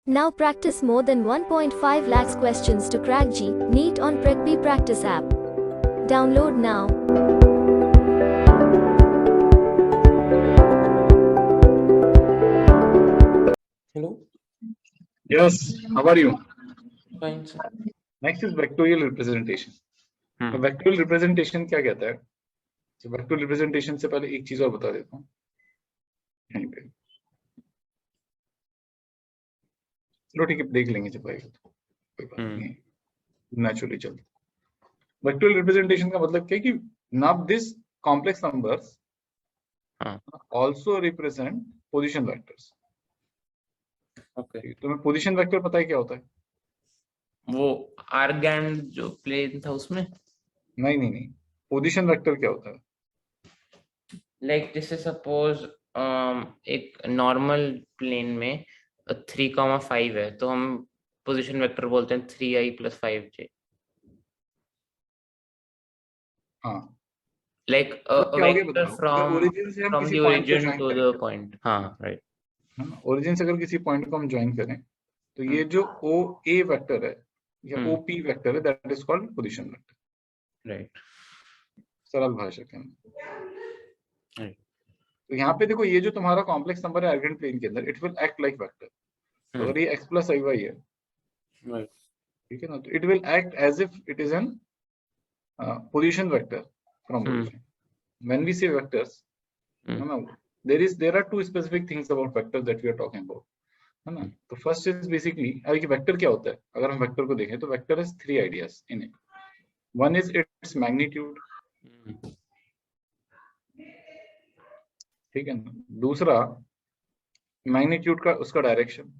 Now practice more than 1.5 lakhs questions to crack JEE NEET on PracBee practice app. Download now. Hello. Yes, how are you? Fine, sir. Next is vectorial representation. तो vectorial representation क्या कहता है? तो vectorial representation से पहले एक चीज और बता देता हूँ यहीं पे। चलो ठीक है, देख लेंगे जब आएगा तो कोई बात नहीं, नेचुरली चलता। Vectorial representation का मतलब क्या है कि now this complex numbers also represent position vectors. Okay. तुम्हें पोजीशन वेक्टर पता है क्या होता है? वो आर्गैंड जो प्लेन था उसमें? नहीं, पोजीशन वेक्टर क्या होता है? लाइक जैसे सपोज एक नॉर्मल प्लेन में 3,5 है तो हम पोजीशन वेक्टर बोलते हैं 3i + 5j. हाँ, like vector from the origin to the point. हाँ, राइट. ओरिजिन से अगर किसी पॉइंट को हम ज्वाइन करें तो ये जो ओ ए वेक्टर है या ओ पी वेक्टर है, that is called position vector. Right. सरल भाषा के अंदर. तो यहाँ पे देखो, ये जो तुम्हारा कॉम्प्लेक्स नंबर है आर्गेन प्लेन के अंदर, it will act like vector. तो अगर ये x + iy है, ठीक है ना, तो it will act as if it is an position vector from origin. When we say vectors, there are two specific things about vectors that we are talking about, है ना. तो फर्स्ट इज बेसिकली, अगर कि vector क्या होता है, अगर हम वेक्टर को देखें तो vector has three ideas in it. One is its magnitude, ठीक है ना. दूसरा मैग्नीट्यूड का उसका डायरेक्शन,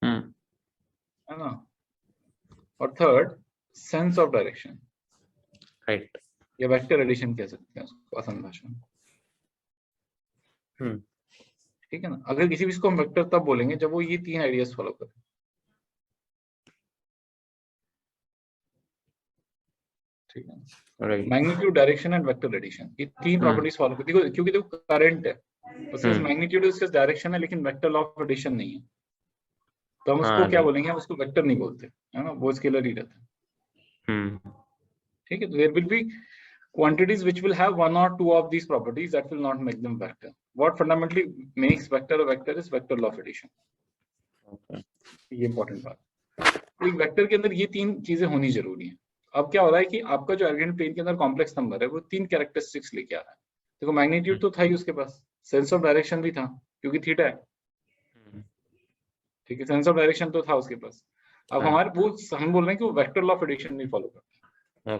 है ना. और third sense of direction, right. या वेक्टर एडिशन कह सकते हैं उसको आसान भाषा में. ठीक है ना. अगर किसी चीज को हम वेक्टर तब बोलेंगे जब वो ये तीन आइडियाज फॉलो करे. ठीक है. Magnitude, direction and vector addition, ये तीन प्रॉपर्टीज फॉलो करती है. क्योंकि देखो करंट है, उसका मैग्नीट्यूड है, उसका डायरेक्शन है, लेकिन वेक्टर लॉ ऑफ एडिशन नहीं है, तो हम उसको क्या बोलेंगे? हम उसको वेक्टर नहीं बोलते, है ना, वो स्केलर ही रहता है. ठीक है. तो there will be quantities which will have one or two of these properties that will not make them vector. What fundamentally makes vector a vector is vector law of addition. ये important बात. एक vector के अंदर ये तीन चीजें होनी जरूरी है. अब क्या हो रहा है कि आपका जो आर्गेन प्लेन के अंदर कॉम्प्लेक्स नंबर है वो तीन कैरेक्टरिस्टिक्स लेके आ रहा है. देखो मैग्नीट्यूड तो था ही उसके पास, सेंस ऑफ डायरेक्शन भी था क्योंकि थीटा है, ठीक है, सेंस ऑफ डायरेक्शन तो था उसके पास. अब हमारे वो हम बोल रहे हैं कि वो वेक्टर लॉ ऑफ एडिशन नहीं फॉलो करता है.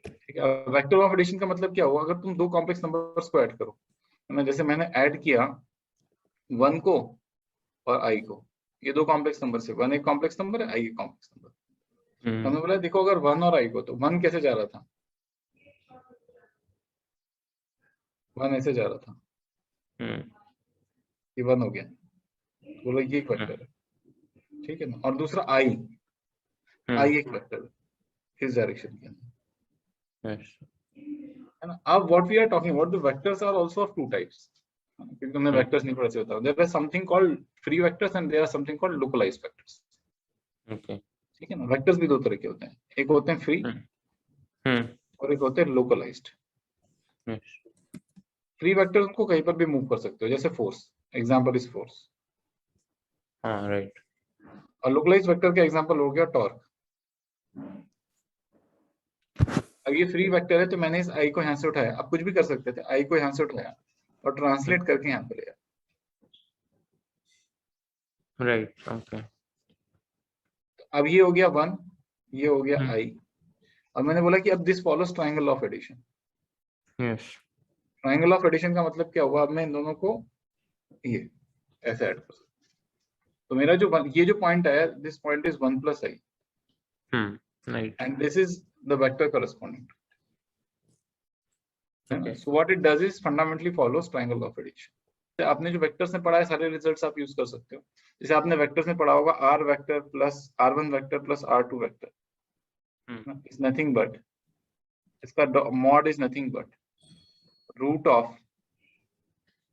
ठीक है. वेक्टर ऑफ एडिशन का मतलब क्या हुआ? अगर तुम दो कॉम्प्लेक्स नंबर्स को ऐड करो, है ना, जैसे मैंने ऐड किया 1 को और i को, ये दो कॉम्प्लेक्स नंबर से, 1 एक कॉम्प्लेक्स नंबर है, i एक कॉम्प्लेक्स नंबर. हमने बोला देखो अगर 1 और i को, तो 1 कैसे जा रहा था? 1 ऐसे जा रहा था, ये 1 हो गया, बोलो ये एक वेक्टर है. ठीक है ना. और दूसरा i एक वेक्टर है इस डायरेक्शन के अंदर, है ना. अब what we are talking about, the vectors are also of two types, क्योंकि तुमने वेक्टर्स नहीं पढ़ा से होता. There is something called free vectors and there are something called localised vectors. Okay, ठीक है ना. वेक्टर्स भी दो तरह के होते हैं, एक होते हैं फ्री और एक होते हैं लोकलाइज्ड. फ्री वेक्टर्स को कहीं पर भी मूव कर सकते हो, जैसे फोर्स, एग्जांपल इज फोर्स. हाँ, राइट. और लोकलाइज्ड वेक्टर का एग्जांपल हो गया टॉर्क. अब ये फ्री वेक्टर है तो मैंने इस i को यहाँ से उठाया, आप कुछ भी कर सकते थे, i को यहाँ से उठाया और ट्रांसलेट करके यहाँ पे लिया. राइट. ओके. अब ये हो गया 1, ये हो गया i. और मैंने बोला कि अब this follows triangle of addition. Yes. Triangle of addition का मतलब क्या हुआ? अब मैं इन दोनों को ये ऐसे ऐड कर सकता. तो मेरा जो ये जो पॉइंट आया, this point is 1 + i, right. And this is the vector corresponding. Okay. So what it does is fundamentally follows triangle of addition. आपने जो वेक्टर्स में पढ़ा है सारे रिजल्ट्स आप यूज कर सकते हो. जैसे आपने वेक्टर्स में पढ़ा होगा r vector plus r1 vector plus r2 vector is nothing but, इसका mod is nothing but √ of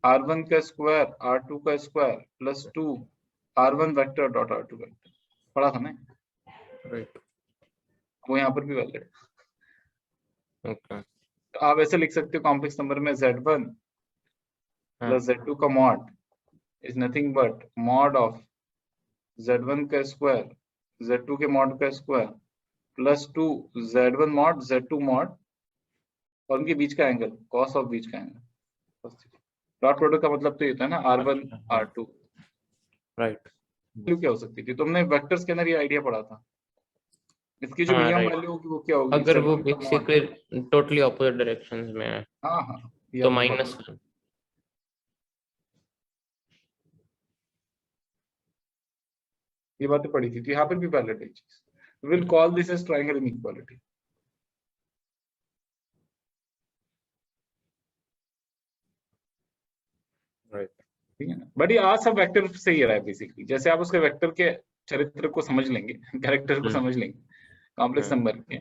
r1 का स्क्वायर r2 का square plus 2 R1 vector dot R2 vector पढ़ा था ना, राइट वो यहाँ पर भी वैलिड है। ओके तो आप ऐसे लिख सकते हो कॉम्प्लेक्स नंबर में Z1 प्लस Z2 का mod is nothing but mod of Z1 का स्क्वायर Z2 के मॉड का square plus 2 Z1 mod Z2 mod और उनके बीच का एंगल कॉस ऑफ बीच का एंगल। डॉट प्रोडक्ट का मतलब तो ये था ना R1 R2 राइट। वैल्यू क्या हो सकती थी? तुमने वेक्टर्स के अंदर ये आइडिया पढ़ा था, इसकी जो हाँ, मिनिमम right. वैल्यू होगी वो क्या होगी? अगर वो Z1 का mod। Basically totally opposite directions में है हाँ हाँ ये तो आपने माइनस पढ़ा। ये बातें पढ़ी थी, तो यहाँ पर भी वैलिड है चीज। Will call this as triangle inequality. Right. ठीक है ना, बट ये आज सब वेक्टर से ही रहा है बेसिकली। जैसे आप उसके वेक्टर के चरित्र को समझ लेंगे, कैरेक्टर को समझ लेंगे कॉम्प्लेक्स नंबर के,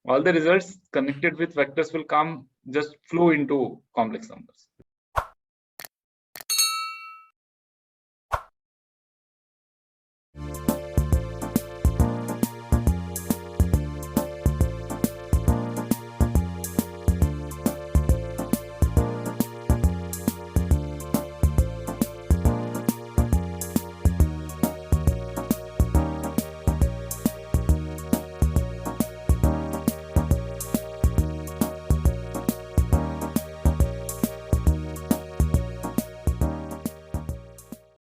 all the results connected with vectors will come just flow into complex numbers.